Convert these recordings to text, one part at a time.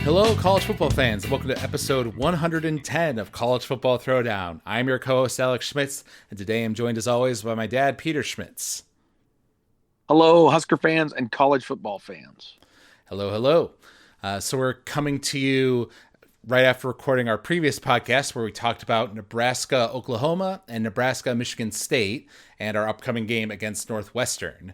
Hello, college football fans. Welcome to episode 110 of College Football Throwdown. I'm your co-host, Alex Schmitz, and today I'm joined, as always, by my dad, Peter Schmitz. Hello, Husker fans and college football fans. Hello, hello. So we're coming to you right after recording our previous podcast where we talked about Nebraska, Oklahoma, and Nebraska, Michigan State, and our upcoming game against Northwestern.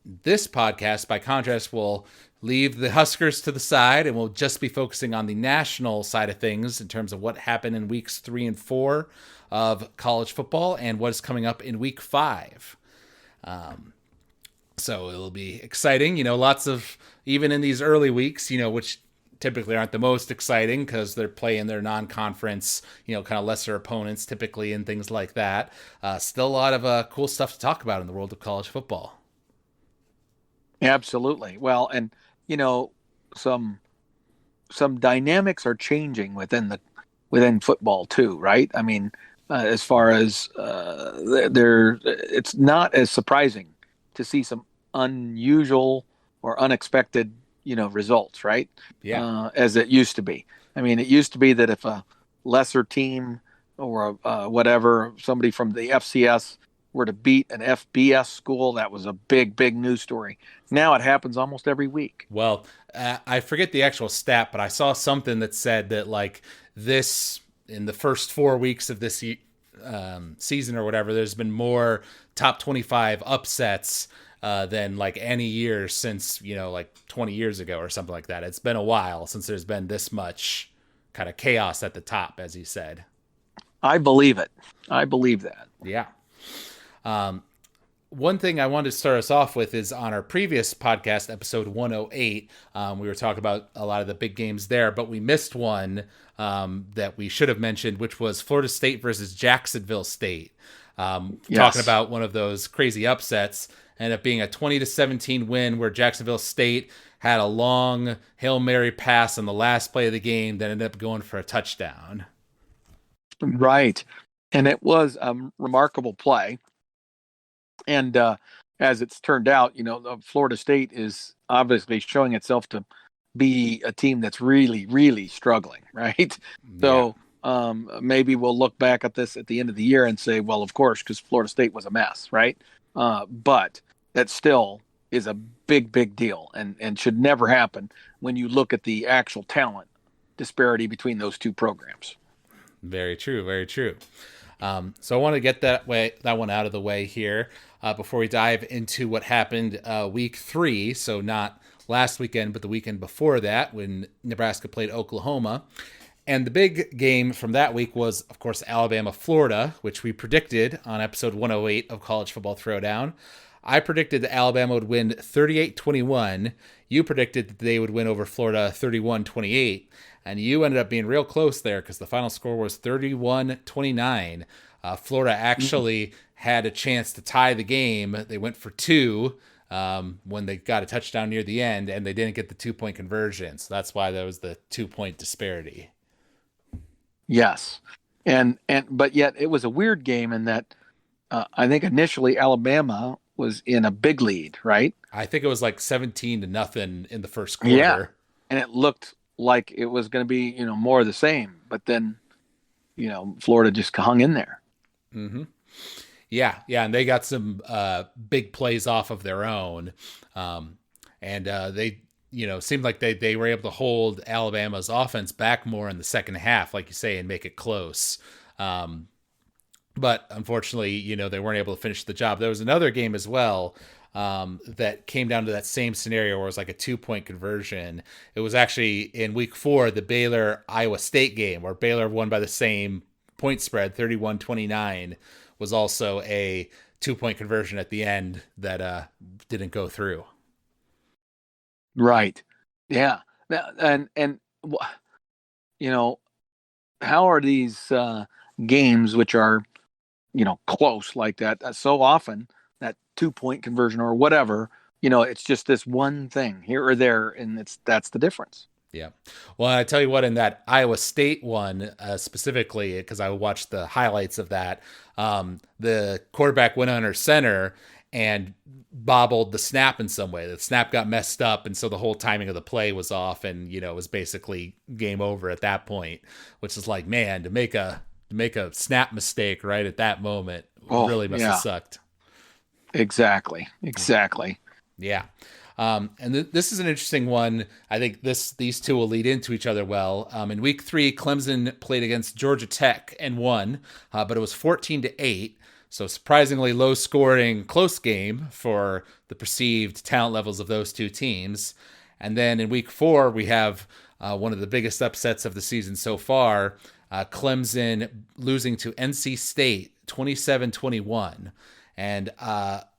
This podcast, by contrast, will leave the Huskers to the side, and we'll just be focusing on the national side of things in terms of what happened in weeks 3 and 4 of college football and what is coming up in week 5. So it'll be exciting, lots of, even in these early weeks, which typically aren't the most exciting because they're playing their non-conference, kind of lesser opponents typically and things like that. Still a lot of cool stuff to talk about in the world of college football. Absolutely. Well, and some dynamics are changing within football too, right? I mean, as far as it's not as surprising to see some unusual or unexpected, results, right? Yeah. As it used to be. I mean, it used to be that if a lesser team or whatever, somebody from the FCS were to beat an FBS school, that was a big news story. Now it happens almost every week. Well, I forget the actual stat, but I saw something that said that like this in the first 4 weeks of this season or whatever, there's been more top 25 upsets than like any year since, like 20 years ago or something like that. It's been a while since there's been this much kind of chaos at the top, as you said. I believe it. I believe that. Yeah. One thing I wanted to start us off with is on our previous podcast, episode 108, we were talking about a lot of the big games there, but we missed one that we should have mentioned, which was Florida State versus Jacksonville State. Yes. Talking about one of those crazy upsets, ended up being a 20-17 win where Jacksonville State had a long Hail Mary pass on the last play of the game that ended up going for a touchdown. Right. And it was a remarkable play. And as it's turned out, Florida State is obviously showing itself to be a team that's really, really struggling, right? Yeah. So maybe we'll look back at this at the end of the year and say, well, of course, because Florida State was a mess, right? But that still is a big deal and should never happen when you look at the actual talent disparity between those two programs. Very true. Very true. So I want to get that one out of the way here before we dive into what happened week 3. So not last weekend, but the weekend before that when Nebraska played Oklahoma. And the big game from that week was, of course, Alabama-Florida, which we predicted on episode 108 of College Football Throwdown. I predicted that Alabama would win 38-21. You predicted that they would win over Florida 31-28. And you ended up being real close there because the final score was 31-29. Florida actually had a chance to tie the game. They went for 2 when they got a touchdown near the end, and they didn't get the 2-point conversion. So that's why there was the 2-point disparity. Yes. But yet it was a weird game in that I think initially Alabama was in a big lead, right? I think it was like 17-0 in the first quarter. Yeah. And it looked like it was going to be, more of the same. But then, Florida just hung in there. Mm-hmm. Yeah. And they got some big plays off of their own. And they, seemed like they were able to hold Alabama's offense back more in the second half, like you say, and make it close. But unfortunately, they weren't able to finish the job. There was another game as well that came down to that same scenario where it was like a 2-point conversion. It was actually in week 4, the Baylor-Iowa State game, where Baylor won by the same point spread, 31-29, was also a 2-point conversion at the end that didn't go through. Right. Yeah. And how are these games, which are, close like that, so often that 2-point conversion or whatever, it's just this one thing here or there, and that's the difference. Yeah. Well, I tell you what, in that Iowa State one specifically, because I watched the highlights of that, the quarterback went under center and bobbled the snap in some way. The snap got messed up, and so the whole timing of the play was off, and it was basically game over at that point. Which is like, man, to make a snap mistake right at that moment Oh, really must have yeah, sucked. exactly. Exactly. Yeah. And this is an interesting one. I think these two will lead into each other well. In week 3, Clemson played against Georgia Tech and won, but it was 14-8. So surprisingly low scoring, close game for the perceived talent levels of those two teams. And then in week 4, we have one of the biggest upsets of the season so far. Clemson losing to NC State 27-21. And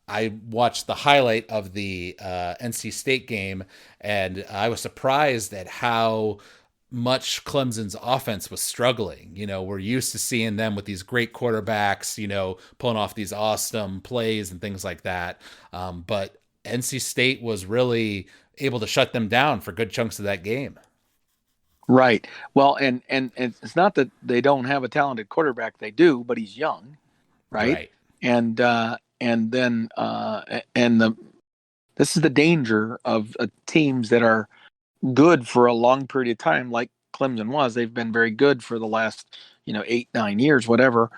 I watched the highlight of the NC State game, and I was surprised at how much Clemson's offense was struggling. We're used to seeing them with these great quarterbacks, pulling off these awesome plays and things like that. But NC State was really able to shut them down for good chunks of that game. Right. Well, and it's not that they don't have a talented quarterback; they do, but he's young, right? Right. And then and the this is the danger of teams that are good for a long period of time, like Clemson was. They've been very good for the last 8, 9 years, whatever.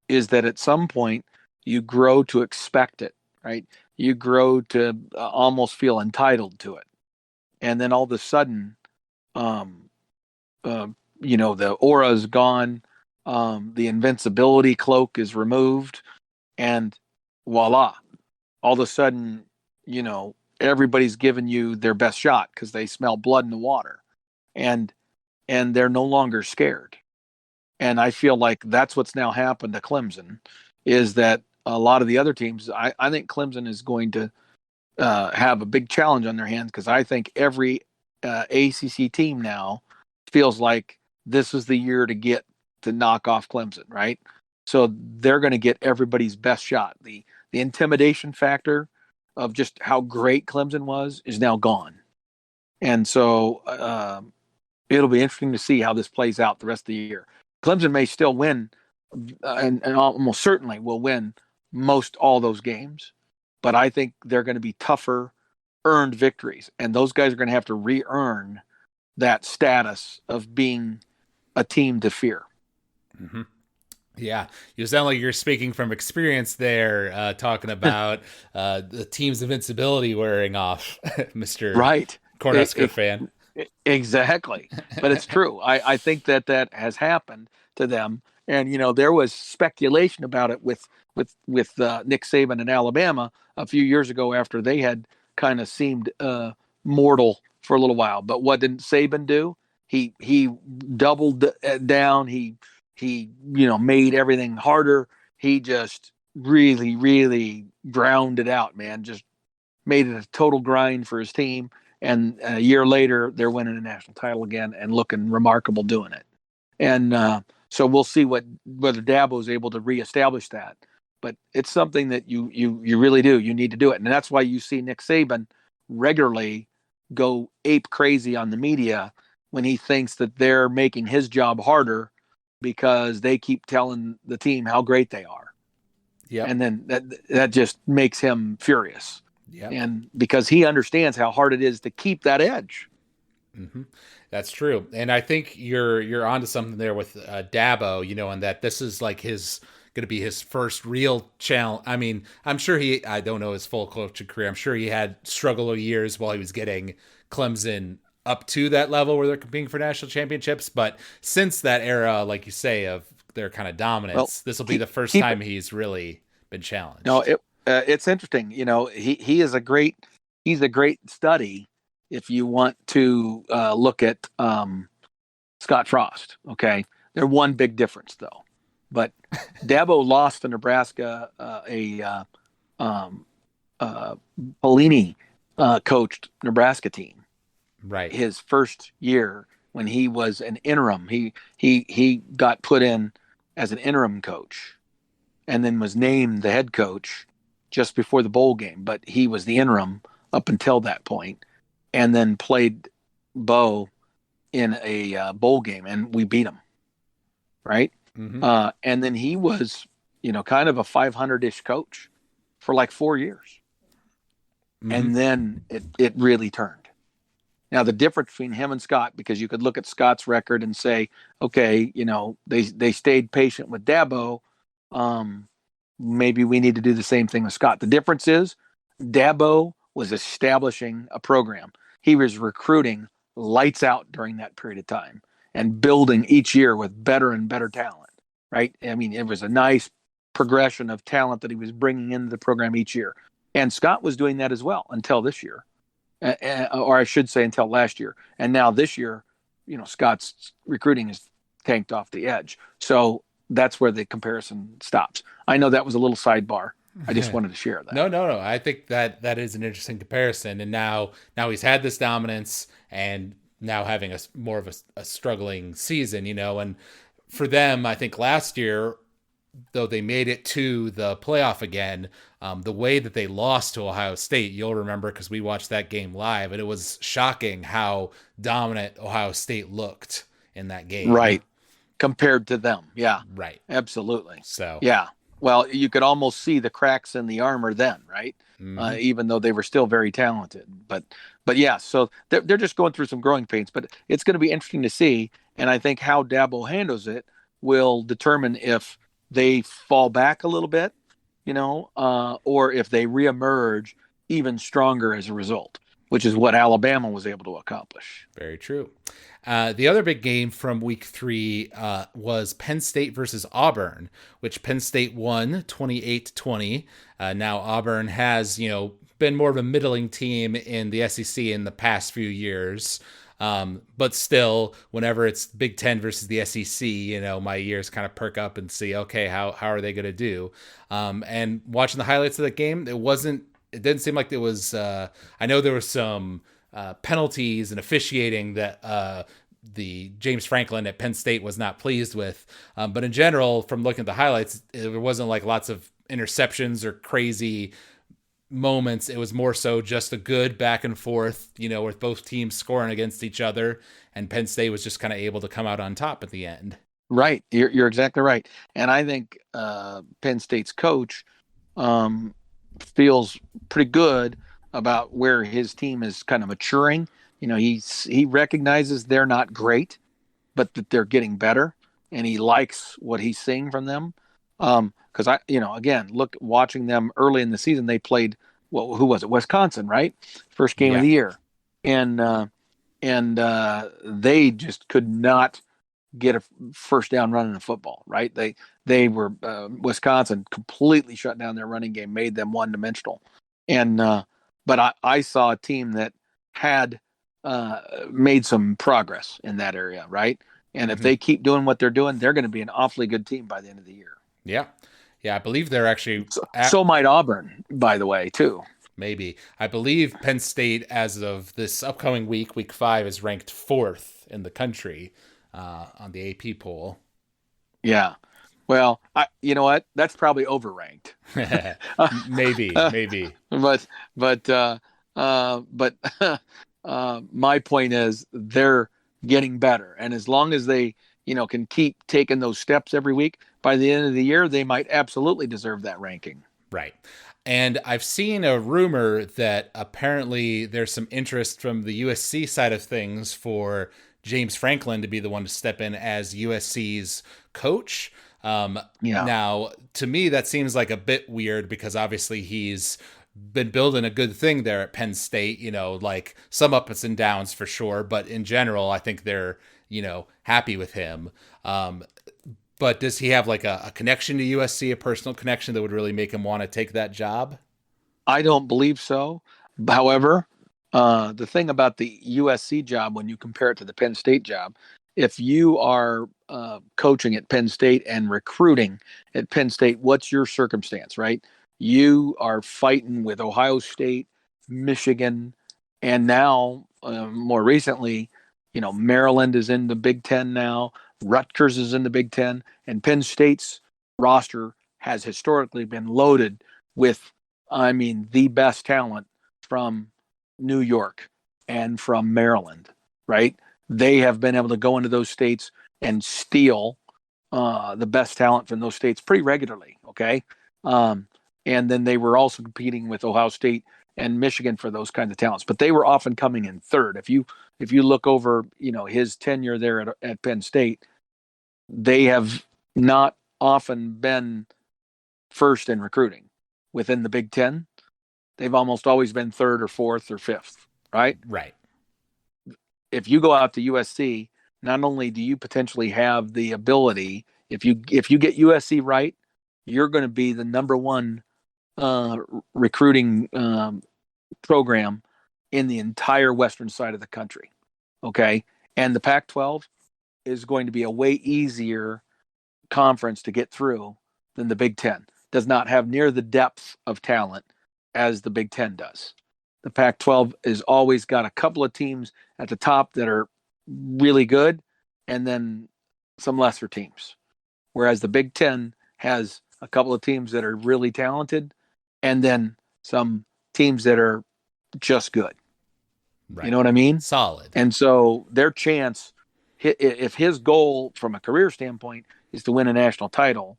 Is that at some point you grow to expect it, right? You grow to almost feel entitled to it, and then all of a sudden, um, uh, the aura is gone, the invincibility cloak is removed, and voila, all of a sudden, everybody's giving you their best shot because they smell blood in the water, and they're no longer scared. And I feel like that's what's now happened to Clemson, is that a lot of the other teams, I think Clemson is going to have a big challenge on their hands, because I think every ACC team now feels like this is the year to knock off Clemson, right? So they're going to get everybody's best shot. The intimidation factor of just how great Clemson was is now gone, and so it'll be interesting to see how this plays out the rest of the year. Clemson may still win, and almost certainly will win most all those games, but I think they're going to be tougher earned victories, and those guys are going to have to re-earn that status of being a team to fear. Mm-hmm. Yeah, you sound like you're speaking from experience there, talking about the team's invincibility wearing off, Mister Right. Cornhusker fan. Exactly. But it's true. I think that has happened to them. And, there was speculation about it with Nick Saban in Alabama a few years ago, after they had kind of seemed mortal for a little while. But what didn't Saban do? He doubled down. He made everything harder. He just really, really ground it out, man. Just made it a total grind for his team. And a year later, they're winning a national title again and looking remarkable doing it. And so we'll see whether Dabo is able to reestablish that. But it's something that you really do. You need to do it, and that's why you see Nick Saban regularly go ape crazy on the media when he thinks that they're making his job harder because they keep telling the team how great they are. Yep. And then that just makes him furious. Yep. And because he understands how hard it is to keep that edge. Mm-hmm. That's true, and I think you're onto something there with Dabo. And that this is like his going to be his first real challenge. I mean, I don't know his full coaching career. I'm sure he had struggle years while he was getting Clemson up to that level where they're competing for national championships. But since that era, like you say, of their kind of Well, dominance, this will be the first time he's really been no, challenged. it's interesting. He's a great study if you want to look at Scott Frost. Okay, they're one big difference though. But Dabo lost to Nebraska, Pelini coached Nebraska team Right. his first year when he was an interim. He got put in as an interim coach, and then was named the head coach just before the bowl game. But he was the interim up until that point, and then played Bo in a bowl game, and we beat him. Right. Mm-hmm. And then he was, kind of a 500-ish coach for like 4 years. Mm-hmm. And then it really turned. Now the difference between him and Scott, because you could look at Scott's record and say, okay, they stayed patient with Dabo. Um, Maybe we need to do the same thing with Scott. The difference is Dabo was establishing a program. He was recruiting lights out during that period of time and building each year with better and better talent, right? I mean, it was a nice progression of talent that he was bringing into the program each year. And Scott was doing that as well until this year, or I should say until last year. And now this year, Scott's recruiting is tanked off the edge. So that's where the comparison stops. I know that was a little sidebar. I just wanted to share that. No, no, no. I think that is an interesting comparison. And now he's had this dominance, and now having a more of a struggling season, and for them, I think last year, though they made it to the playoff again, the way that they lost to Ohio State, you'll remember because we watched that game live, and it was shocking how dominant Ohio State looked in that game. Right. Compared to them. Yeah, Right. absolutely. So, Yeah. Well, you could almost see the cracks in the armor then, right? mm-hmm. Even though they were still very talented. But yeah, so they're just going through some growing pains. But it's going to be interesting to see. And I think how Dabo handles it will determine if they fall back a little bit, or if they reemerge even stronger as a result, which is what Alabama was able to accomplish. Very true. The other big game from week 3 was Penn State versus Auburn, which Penn State won 28-20. Now Auburn has, been more of a middling team in the SEC in the past few years. But still, whenever it's Big Ten versus the SEC, my ears kind of perk up and see, okay, how are they going to do? And watching the highlights of that game, it didn't seem like there was, I know there was some penalties and officiating that the James Franklin at Penn State was not pleased with. But in general, from looking at the highlights, there wasn't like lots of interceptions or crazy moments. It was more so just a good back and forth, with both teams scoring against each other, and Penn State was just kind of able to come out on top at the end. Right. You're exactly right. And I think Penn State's coach feels pretty good about where his team is kind of maturing. He recognizes they're not great, but that they're getting better, and he likes what he's seeing from them. Because again, watching them early in the season, they played who was it? Wisconsin, right? First game of Yeah. the year, and they just could not get a first down running a football, right? They were Wisconsin completely shut down their running game, made them one dimensional, and but I saw a team that had made some progress in that area, right? And if Mm-hmm. they keep doing what they're doing, they're going to be an awfully good team by the end of the year. Yeah. Yeah. I believe they're actually So might Auburn, by the way, too. maybe. I believe Penn State, as of this upcoming week 5, is ranked 4th in the country on the AP poll. Yeah. Well, you know what? That's probably overranked. Maybe. But my point is they're getting better, and as long as they can keep taking those steps every week, by the end of the year they might absolutely deserve that ranking. Right. And I've seen a rumor that apparently there's some interest from the USC side of things for James Franklin to be the one to step in as USC's coach. Yeah. Now, to me, that seems like a bit weird because obviously he's been building a good thing there at Penn State, like some ups and downs for sure. But in general, I think they're, happy with him. But does he have like a connection to USC, a personal connection that would really make him want to take that job? I don't believe so. However, the thing about the USC job, when you compare it to the Penn State job, if you are coaching at Penn State and recruiting at Penn State, what's your circumstance, right? You are fighting with Ohio State, Michigan, and now more recently, Maryland is in the Big Ten now. Rutgers is in the Big Ten, and Penn State's roster has historically been loaded with, the best talent from New York and from Maryland, right? They have been able to go into those states and steal the best talent from those states pretty regularly, okay? and then they were also competing with Ohio State and Michigan for those kinds of talents. But they were often coming in third. If you look over, his tenure there at Penn State, they have not often been first in recruiting within the Big Ten. They've almost always been third or fourth or fifth, right? Right. If you go out to USC, not only do you potentially have the ability, if you get USC right, you're going to be the number one uh, recruiting program in the entire western side of the country. Okay, and the Pac-12 is going to be a way easier conference to get through than the Big Ten. Does not have near the depth of talent as the Big Ten does. The Pac-12 has always got a couple of teams at the top that are really good, and then some lesser teams. Whereas the Big Ten has a couple of teams that are really talented, and then some teams that are just good. You Right. know what I mean? Solid. And so their chance, if his goal from a career standpoint is to win a national title,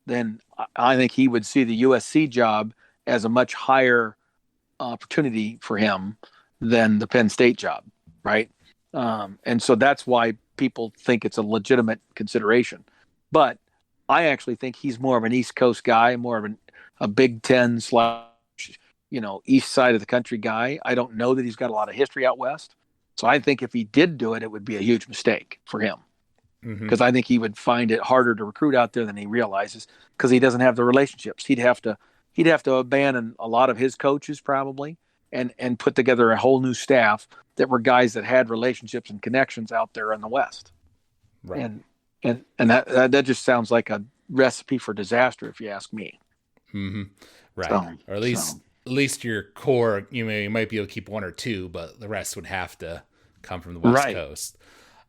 then I think he would see the USC job as a much higher opportunity for him than the Penn State job, right? And so that's why people think it's a legitimate consideration. But I actually think he's more of an East Coast guy, more of a Big Ten slash, East side of the country guy. I don't know that he's got a lot of history out west. So I think if he did do it, it would be a huge mistake for him Mm-hmm. because I think he would find it harder to recruit out there than he realizes because he doesn't have the relationships. He'd have to abandon a lot of his coaches probably and put together a whole new staff that were guys that had relationships and connections out there in the West. Right. And that just sounds like a recipe for disaster if you ask me. Mm-hmm. Right. So Or so at least your core, you might be able to keep one or two, but the rest would have to come from the West right, Coast.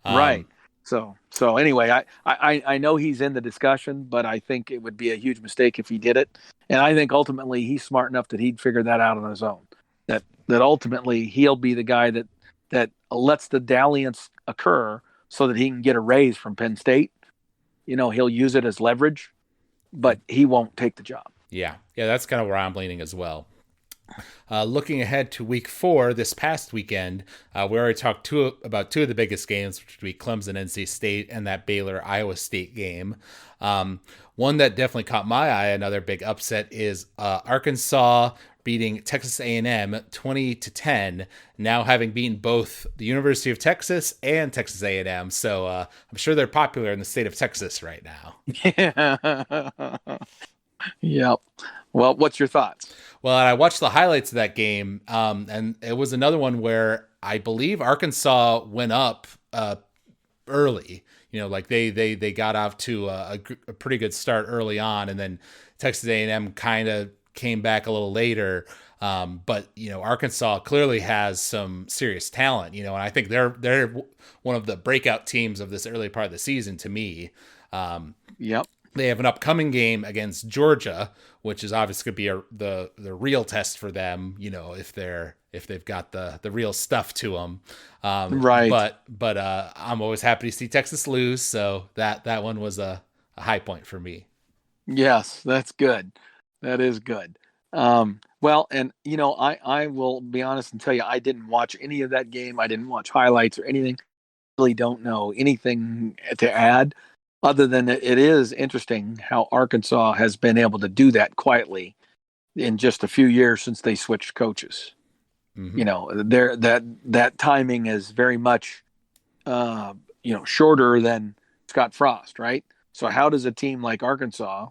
right. Um, So anyway, I know he's in the discussion, but I think it would be a huge mistake if he did it. And I think ultimately he's smart enough that he'd figure that out on his own. That ultimately he'll be the guy that lets the dalliance occur so that he can get a raise from Penn State. He'll use it as leverage, but he won't take the job. yeah. Yeah, that's kind of where I'm leaning as well. Looking ahead to week 4 this past weekend, we already talked about two of the biggest games, which would be Clemson, NC State, and that Baylor, Iowa State game. One that definitely caught my eye, another big upset, is Arkansas beating Texas A&M 20-10, now having beaten both the University of Texas and Texas A&M. So I'm sure they're popular in the state of Texas right now. Yeah. Yep. Well, what's your thoughts? Well, and I watched the highlights of that game, and it was another one where I believe Arkansas went up early. Like they got off to a pretty good start early on, and then Texas A&M kind of came back a little later. But Arkansas clearly has some serious talent. And I think they're one of the breakout teams of this early part of the season to me. Yep. They have an upcoming game against Georgia, which is obviously going to be the real test for them. If they've got the real stuff to them. Right. But I'm always happy to see Texas lose, so that one was a high point for me. Yes, that's good. That is good. Well, and I will be honest and tell you, I didn't watch any of that game. I didn't watch highlights or anything. Really don't know anything to add, other than it is interesting how Arkansas has been able to do that quietly in just a few years since they switched coaches. Mm-hmm. There that timing is very much shorter than Scott Frost, right? So how does a team like Arkansas,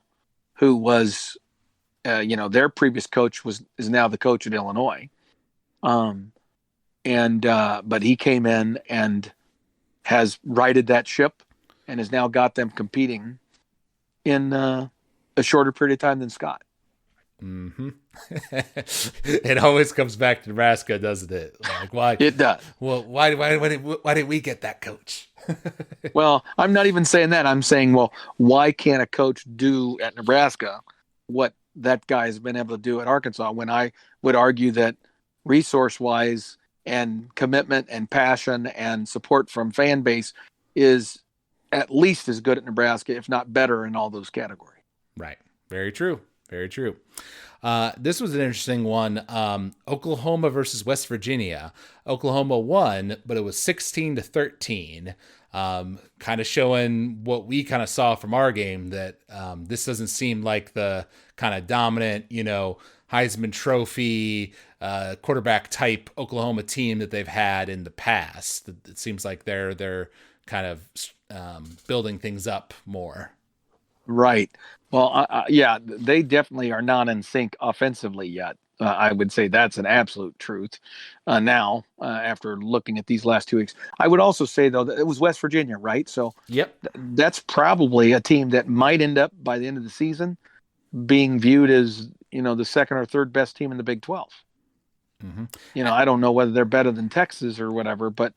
who was their previous coach is now the coach at Illinois, and but he came in and has righted that ship and has now got them competing in a shorter period of time than Scott. Mm-hmm. It always comes back to Nebraska, doesn't it? Like why? It does. Well, why didn't we get that coach? Well, I'm not even saying that. I'm saying, well, why can't a coach do at Nebraska what that guy has been able to do at Arkansas? When I would argue that resource-wise and commitment and passion and support from fan base is at least as good at Nebraska, if not better in all those categories. Right. Very true. Very true. This was an interesting one. Oklahoma versus West Virginia. Oklahoma won, but it was 16-13. Kind of showing what we kind of saw from our game, that this doesn't seem like the kind of dominant, Heisman Trophy quarterback type Oklahoma team that they've had in the past. It seems like they're kind of building things up more. Right. Well, yeah, they definitely are not in sync offensively yet. I would say that's an absolute truth. Now, after looking at these last 2 weeks, I would also say though that it was West Virginia, right? So Yep. that's probably a team that might end up by the end of the season being viewed as the second or third best team in the Big 12. Mm-hmm. I don't know whether they're better than Texas or whatever, but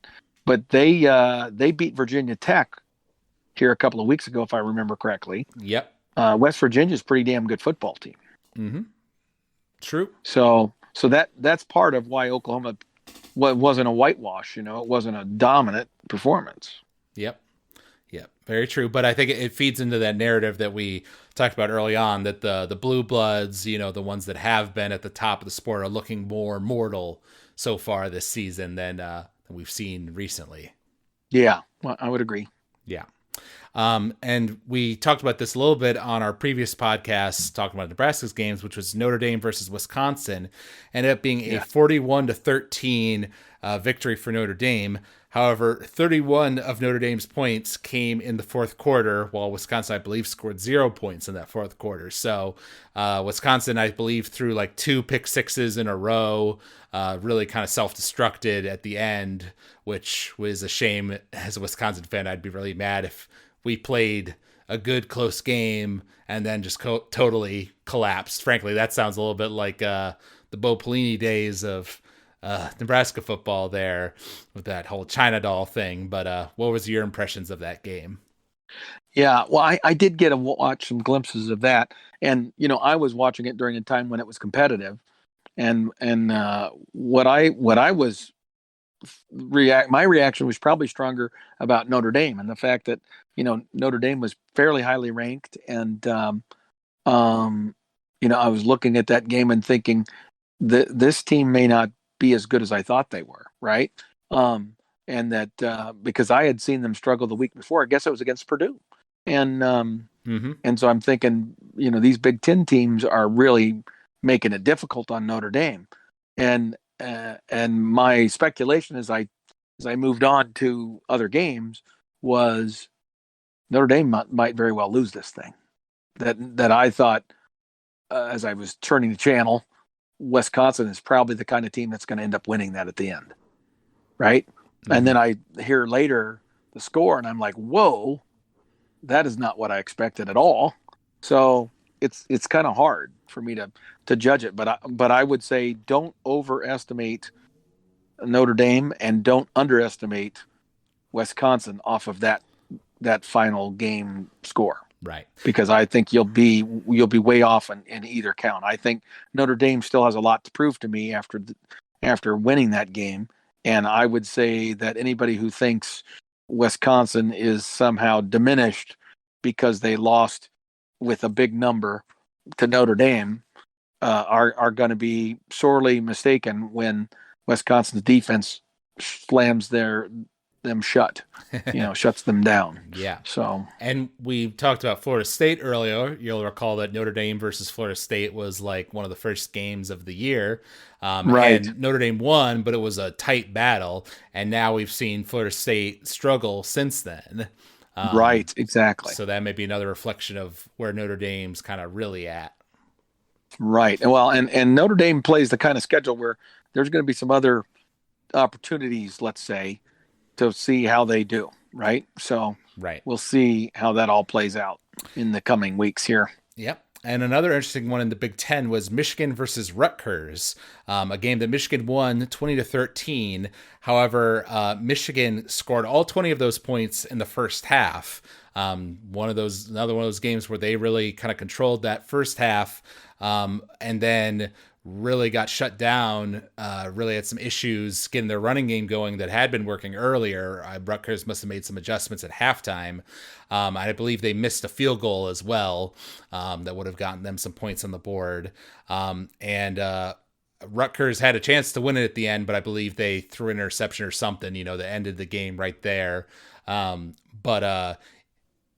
they beat Virginia Tech here a couple of weeks ago, if I remember correctly. Yep. West Virginia's a pretty damn good football team. Mm-hmm. True. So that's part of why Oklahoma wasn't a whitewash. It wasn't a dominant performance. Yep. Yep. Very true. But I think it feeds into that narrative that we talked about early on, that the blue bloods, the ones that have been at the top of the sport, are looking more mortal so far this season than we've seen recently. Yeah, well, I would agree. Yeah. And we talked about this a little bit on our previous podcast, talking about Nebraska's games, which was Notre Dame versus Wisconsin. Ended up being a 41-13 victory for Notre Dame. However, 31 of Notre Dame's points came in the fourth quarter, while Wisconsin, I believe, scored 0 points in that fourth quarter. So Wisconsin, I believe, threw like 2 pick sixes in a row, really kind of self-destructed at the end, which was a shame. As a Wisconsin fan, I'd be really mad if we played a good close game and then just totally collapsed. Frankly, that sounds a little bit like the Bo Pelini days of Nebraska football there, with that whole China doll thing. But what was your impressions of that game? Yeah, well, I did get to watch some glimpses of that, and I was watching it during a time when it was competitive, and what I was my reaction was probably stronger about Notre Dame, and the fact that Notre Dame was fairly highly ranked, and I was looking at that game and thinking that this team may not be as good as I thought they were, right? And that because I had seen them struggle the week before, I guess it was against Purdue, and and so I'm thinking, these Big Ten teams are really making it difficult on Notre Dame, and my speculation as I moved on to other games was Notre Dame might very well lose this thing. That I thought as I was turning the channel, Wisconsin is probably the kind of team that's going to end up winning that at the end, right? Mm-hmm. And then I hear later the score, and I'm like, whoa, that is not what I expected at all. So it's kind of hard for me to judge it, but I would say don't overestimate Notre Dame and don't underestimate Wisconsin off of that final game score. Right. Because I think you'll be way off in either count. I think Notre Dame still has a lot to prove to me after winning that game, and I would say that anybody who thinks Wisconsin is somehow diminished because they lost with a big number to Notre Dame are going to be sorely mistaken when Wisconsin's defense slams them shut, shuts them down. Yeah. So, and we talked about Florida State earlier. You'll recall that Notre Dame versus Florida State was like one of the first games of the year. Right. And Notre Dame won, but it was a tight battle. And now we've seen Florida State struggle since then. Right. Exactly. So that may be another reflection of where Notre Dame's kind of really at. Right. Well, and Notre Dame plays the kind of schedule where there's going to be some other opportunities, let's say, to see how they do, right? So right. We'll see how that all plays out in the coming weeks here. Yep. And another interesting one in the Big Ten was Michigan versus Rutgers, a game that Michigan won 20-13. However, Michigan scored all 20 of those points in the first half. Another one of those games where they really kind of controlled that first half. and then really got shut down. Really had some issues getting their running game going that had been working earlier. Rutgers must have made some adjustments at halftime. I believe they missed a field goal as well, that would have gotten them some points on the board. And Rutgers had a chance to win it at the end, but I believe they threw an interception or something, that ended the game right there. But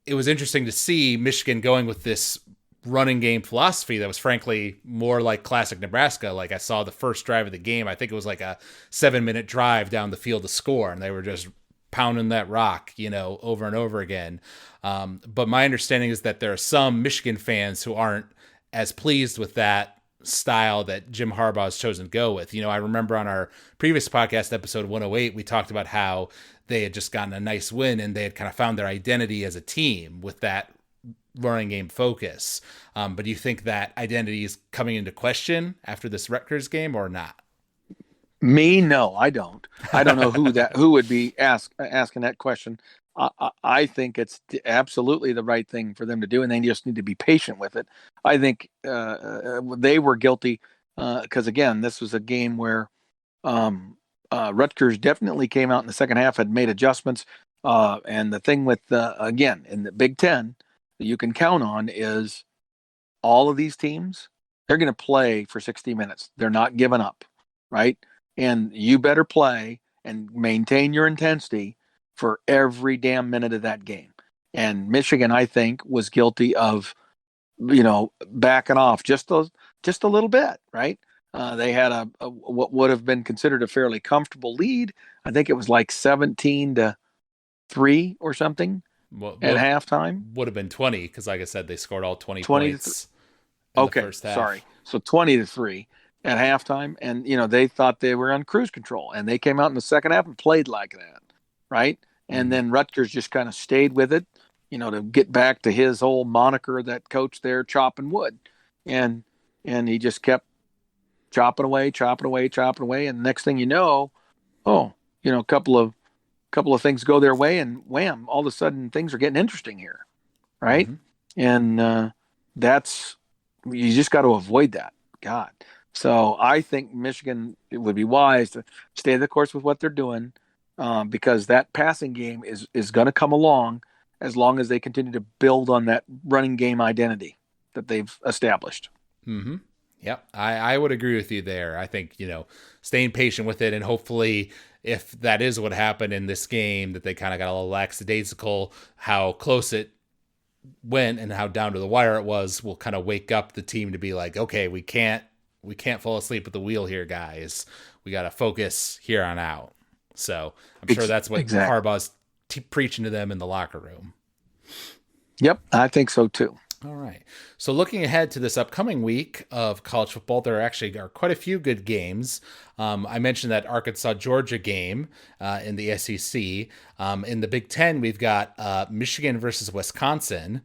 it was interesting to see Michigan going with this running game philosophy that was frankly more like classic Nebraska. Like I saw the first drive of the game, I think it was like a 7-minute drive down the field to score, and they were just pounding that rock, over and over again. But my understanding is that there are some Michigan fans who aren't as pleased with that style that Jim Harbaugh has chosen to go with. I remember on our previous podcast, episode 108, we talked about how they had just gotten a nice win and they had kind of found their identity as a team with that running game focus. But do you think that identity is coming into question after this Rutgers game or not? Me, no, I don't. I don't know who would be asking that question. I think it's absolutely the right thing for them to do, and they just need to be patient with it. I think they were guilty because, again, this was a game where Rutgers definitely came out in the second half, had made adjustments. And the thing with, again, in the Big Ten that you can count on is all of these teams, they're going to play for 60 minutes. They're not giving up, right? And you better play and maintain your intensity for every damn minute of that game. And Michigan, I think, was guilty of, backing off just a little bit, right? They had a what would have been considered a fairly comfortable lead. I think it was like 17-3 or something at halftime. Would have been 20 because, like I said, they scored all 20 20 points in the first half. Sorry. So 20-3 at halftime, and they thought they were on cruise control, and they came out in the second half and played like that, right? And then Rutgers just kind of stayed with it, to get back to his whole moniker that coach there chopping wood, and he just kept chopping away, and the next thing you know, a couple of things go their way, and wham! All of a sudden, things are getting interesting here, right? And that's you just got to avoid that. God. So I think Michigan, it would be wise to stay the course with what they're doing, because that passing game is going to come along as long as they continue to build on that running game identity that they've established. Mm-hmm. Yep, I would agree with you there. I think, staying patient with it, and hopefully if that is what happened in this game, that they kind of got a little lackadaisical, how close it went and how down to the wire it was, will kind of wake up the team to be like, okay, we can't fall asleep at the wheel here, guys. We got to focus here on out. So I'm sure that's what Harbaugh's preaching to them in the locker room. Yep, I think so too. All right. So looking ahead to this upcoming week of college football, there actually are quite a few good games. I mentioned that Arkansas-Georgia game in the SEC. In the Big Ten, we've got Michigan versus Wisconsin.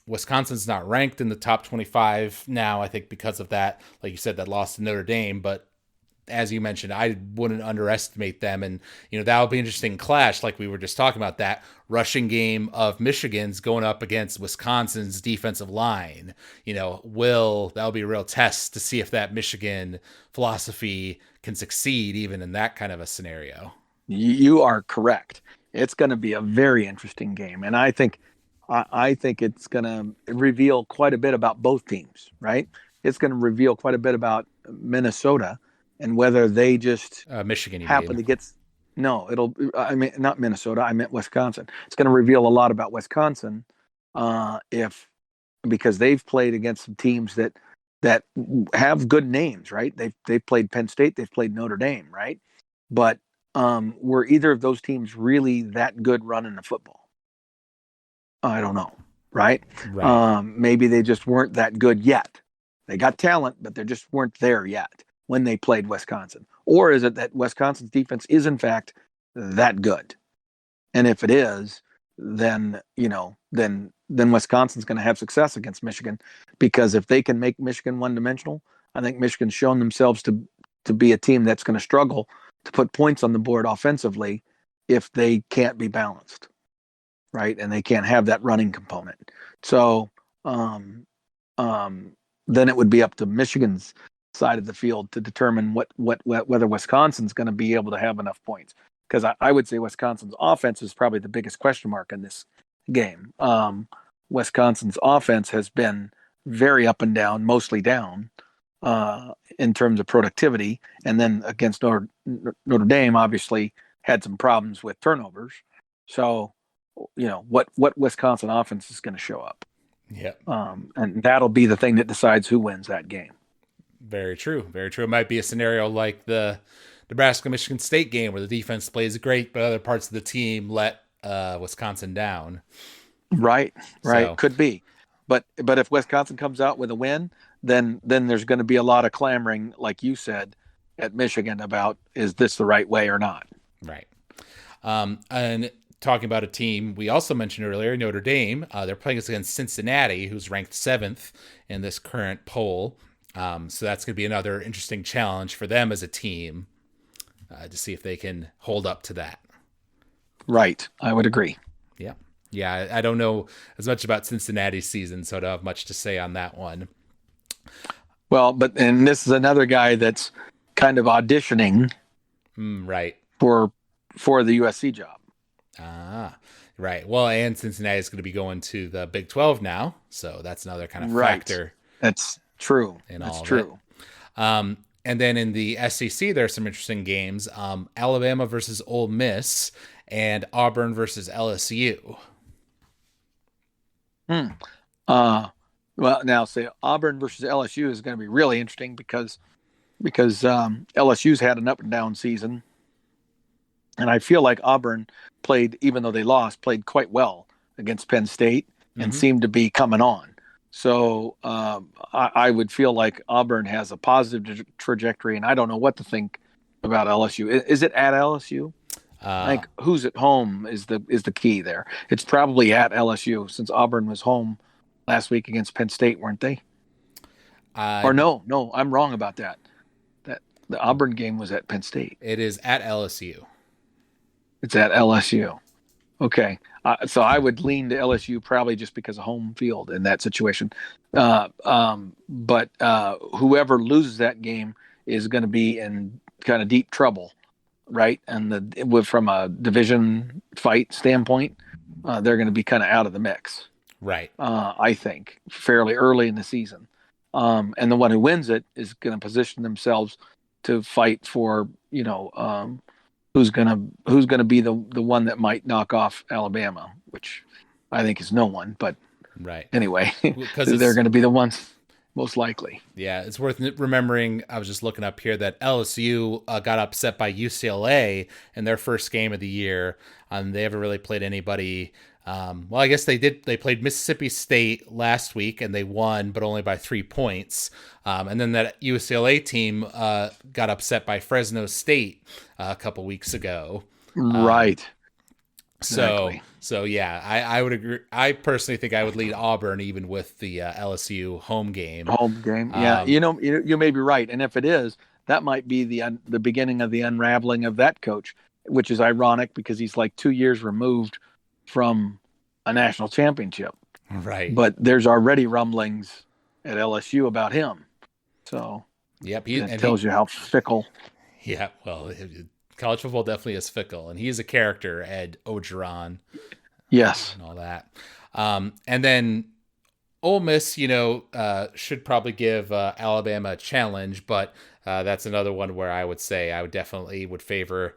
Wisconsin's not ranked in the top 25 now, I think because of that, like you said, that loss to Notre Dame. But as you mentioned, I wouldn't underestimate them. And, that'll be an interesting clash. Like we were just talking about, that rushing game of Michigan's going up against Wisconsin's defensive line. That'll be a real test to see if that Michigan philosophy can succeed even in that kind of a scenario. You are correct. It's going to be a very interesting game. And I think it's going to reveal quite a bit about both teams, right? It's going to reveal quite a bit about Minnesota and whether they just Michigan happen to get. No, I mean, not Minnesota. I meant Wisconsin. It's going to reveal a lot about Wisconsin, because they've played against some teams that have good names, right? They've played Penn State, they've played Notre Dame, right? But were either of those teams really that good running the football? I don't know, right? Maybe they just weren't that good yet. They got talent, but they just weren't there yet when they played Wisconsin. Or is it that Wisconsin's defense is in fact that good? And if it is, then Wisconsin's going to have success against Michigan, because if they can make Michigan one-dimensional, I think Michigan's shown themselves to be a team that's going to struggle to put points on the board offensively if they can't be balanced, right? And they can't have that running component. So then it would be up to Michigan's side of the field to determine whether Wisconsin's going to be able to have enough points. Because I would say Wisconsin's offense is probably the biggest question mark in this game. Wisconsin's offense has been very up and down, mostly down in terms of productivity, and then against Notre Dame, obviously had some problems with turnovers. So, what Wisconsin offense is going to show up. Yeah. And that'll be the thing that decides who wins that game. Very true. Very true. It might be a scenario like the Nebraska-Michigan State game where the defense plays great, but other parts of the team let Wisconsin down. Right. So. Could be. But if Wisconsin comes out with a win, then there's going to be a lot of clamoring, like you said, at Michigan about, is this the right way or not? Right. And talking about a team we also mentioned earlier, Notre Dame, they're playing against Cincinnati, who's ranked 7th in this current poll. So that's going to be another interesting challenge for them as a team to see if they can hold up to that. Right. I would agree. Yeah. Yeah. I don't know as much about Cincinnati's season, so I don't have much to say on that one. Well, and this is another guy that's kind of auditioning right. for the USC job. Right. Well, and Cincinnati is going to be going to the Big 12 now, so that's another kind of factor. That's true. That's true. And then in the SEC, there are some interesting games: Alabama versus Ole Miss and Auburn versus LSU. Well, now say Auburn versus LSU is going to be really interesting because LSU's had an up and down season. And I feel like Auburn played, even though they lost, played quite well against Penn State and seemed to be coming on. So I would feel like Auburn has a positive trajectory, and I don't know what to think about LSU. Is it at LSU? I think who's at home is the key there. It's probably at LSU since Auburn was home last week against Penn State, weren't they? Or no, I'm wrong about that. That the Auburn game was at Penn State. It is at LSU. It's at LSU. Okay. So I would lean to LSU probably just because of home field in that situation. But whoever loses that game is going to be in kind of deep trouble, right? And from a division fight standpoint, they're going to be kind of out of the mix. Right. I think fairly early in the season. And the one who wins it is going to position themselves to fight for, who's gonna be the one that might knock off Alabama, which I think is no one. But right. Anyway, they're going to be the ones most likely. Yeah, it's worth remembering. I was just looking up here that LSU got upset by UCLA in their first game of the year. They haven't really played anybody. Well, I guess they did. They played Mississippi State last week and they won, but only by 3 points. And then that UCLA team got upset by Fresno State a couple weeks ago. Right. Exactly. So yeah, I would agree. I personally think I would lead Auburn even with the LSU home game. Yeah. You may be right. And if it is, that might be the beginning of the unraveling of that coach, which is ironic because he's like 2 years removed from a national championship. Right. But there's already rumblings at LSU about him. So yep, it tells you how fickle. Yeah, well, college football definitely is fickle, and he's a character, Ed Ogeron. Yes. And all that. And then Ole Miss, should probably give Alabama a challenge, but that's another one where I would say I would definitely favor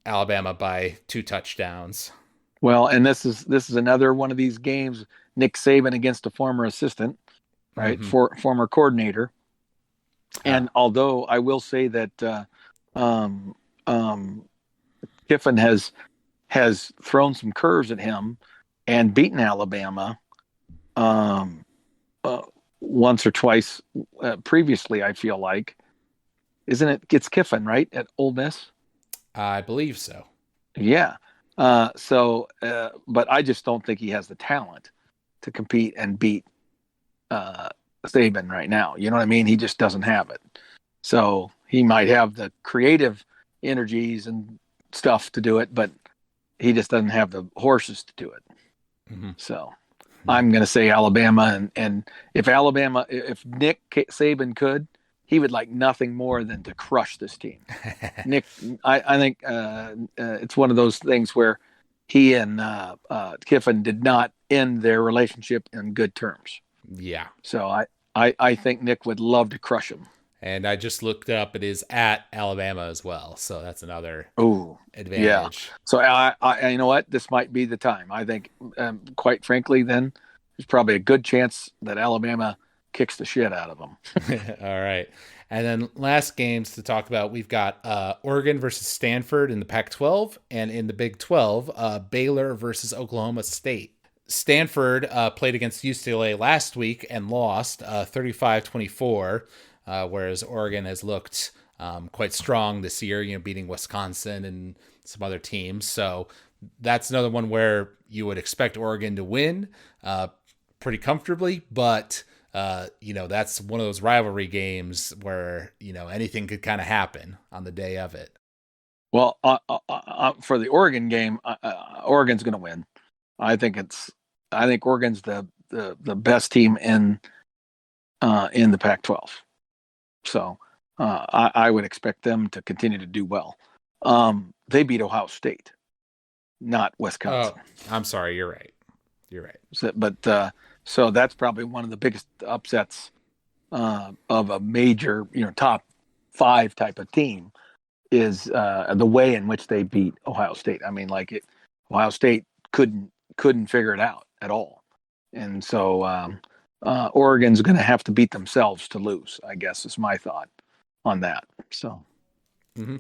Alabama by 2 touchdowns. Well, and this is another one of these games, Nick Saban against a former assistant, right? Former coordinator. And although I will say that Kiffin has thrown some curves at him and beaten Alabama once or twice previously, I feel like. Isn't it? It's Kiffin, right, at Ole Miss? I believe so. Yeah. But I just don't think he has the talent to compete and beat Saban right now. You know what I mean? He just doesn't have it. So he might have the creative energies and stuff to do it, but he just doesn't have the horses to do it. So I'm going to say Alabama, and if Nick Saban could, he would like nothing more than to crush this team. Nick, I think it's one of those things where he and Kiffin did not end their relationship in good terms. Yeah. So I think Nick would love to crush him. And I just looked up, it is at Alabama as well. So that's another Oh, yeah. advantage. So you know what? This might be the time. I think, quite frankly, then there's probably a good chance that Alabama kicks the shit out of them. All right. And then last games to talk about, we've got Oregon versus Stanford in the Pac 12, and in the Big 12, Baylor versus Oklahoma State. Stanford played against UCLA last week and lost 35-24, whereas Oregon has looked quite strong this year, beating Wisconsin and some other teams. So that's another one where you would expect Oregon to win pretty comfortably, but that's one of those rivalry games where, anything could kind of happen on the day of it. Well, for the Oregon game, Oregon's going to win. I think Oregon's the best team in the Pac-12. So I would expect them to continue to do well. They beat Ohio State, not Wisconsin. Oh, I'm sorry. You're right. You're right. So that's probably one of the biggest upsets of a major, top five type of team is the way in which they beat Ohio State. I mean, Ohio State couldn't figure it out at all, and so Oregon's going to have to beat themselves to lose, I guess, is my thought on that. So, mm-hmm.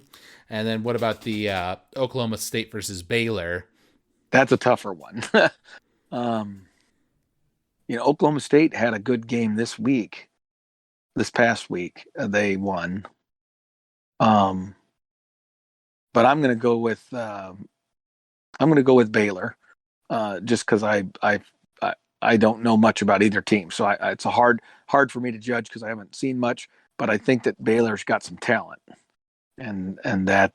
And then what about the Oklahoma State versus Baylor? that's a tougher one. Oklahoma State had a good game this past week. They won. But I'm going to go with Baylor, just because I don't know much about either team, so it's hard for me to judge because I haven't seen much. But I think that Baylor's got some talent, and that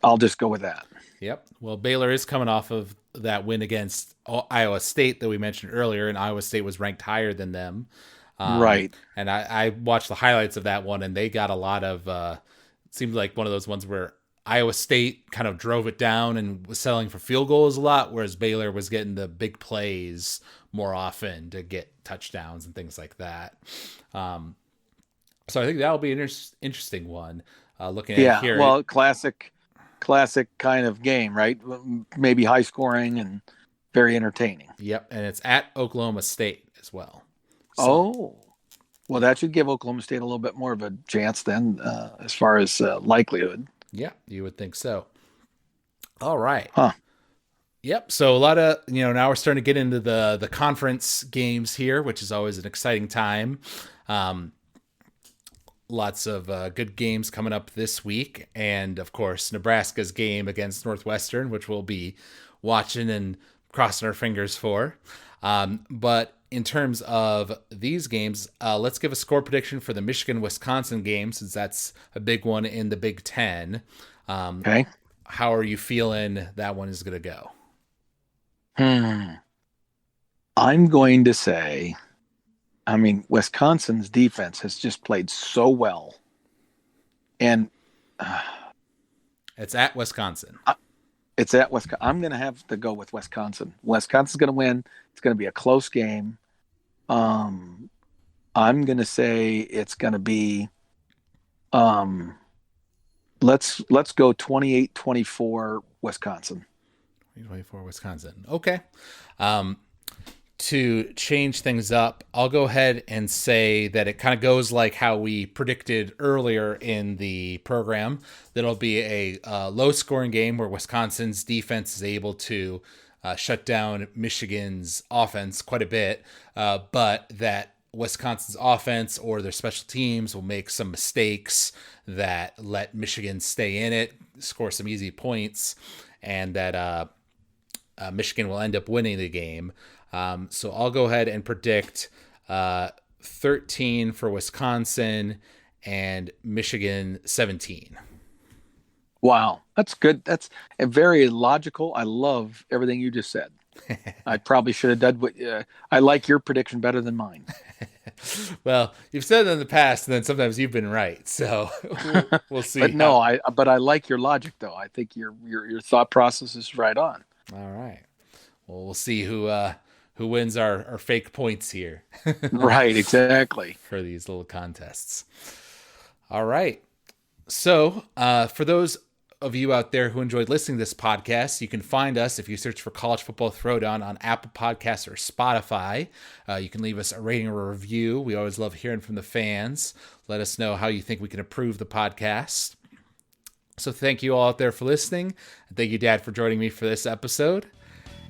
I'll just go with that. Yep. Well, Baylor is coming off of that win against Iowa State that we mentioned earlier, and Iowa State was ranked higher than them. Right. And I watched the highlights of that one, and they got a lot of. It seemed like one of those ones where Iowa State kind of drove it down and was selling for field goals a lot, whereas Baylor was getting the big plays more often to get touchdowns and things like that. So I think that'll be an interesting one. Looking at here, well, classic kind of game, right? Maybe high scoring and very entertaining. Yep, and it's at Oklahoma State as well. So, well, that should give Oklahoma State a little bit more of a chance then, as far as likelihood. Yeah, you would think so. All right. Huh. Yep. So a lot of, now we're starting to get into the conference games here, which is always an exciting time. Lots of good games coming up this week. And of course, Nebraska's game against Northwestern, which we'll be watching and crossing our fingers for. But in terms of these games, let's give a score prediction for the Michigan-Wisconsin game, since that's a big one in the Big Ten. Okay. How are you feeling that one is going to go? I'm going to say, Wisconsin's defense has just played so well. And it's at Wisconsin. It's at Wisconsin. I'm going to have to go with Wisconsin. Wisconsin's going to win. It's going to be a close game. I'm going to say it's going to be let's go 28-24 Wisconsin. 24 Wisconsin. Okay. To change things up, I'll go ahead and say that it kind of goes like how we predicted earlier in the program. That'll be a low-scoring game where Wisconsin's defense is able to shut down Michigan's offense quite a bit, but that Wisconsin's offense or their special teams will make some mistakes that let Michigan stay in it, score some easy points, and that Michigan will end up winning the game. So I'll go ahead and predict 13 for Wisconsin and Michigan 17. Wow, that's good. That's very logical. I love everything you just said. I probably should have done what. I like your prediction better than mine. Well, you've said it in the past, and then sometimes you've been right. So we'll But see no, how. I like your logic though. I think your thought process is right on. All right. Well, we'll see who wins our fake points here Right, exactly. for these little contests. All right. So, for those of you out there who enjoyed listening to this podcast, you can find us if you search for College Football Throwdown on Apple Podcasts or Spotify. You can leave us a rating or a review. We always love hearing from the fans. Let us know how you think we can improve the podcast. So, thank you all out there for listening. And thank you, Dad, for joining me for this episode.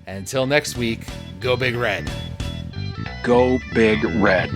And until next week, go Big Red. Go Big Red.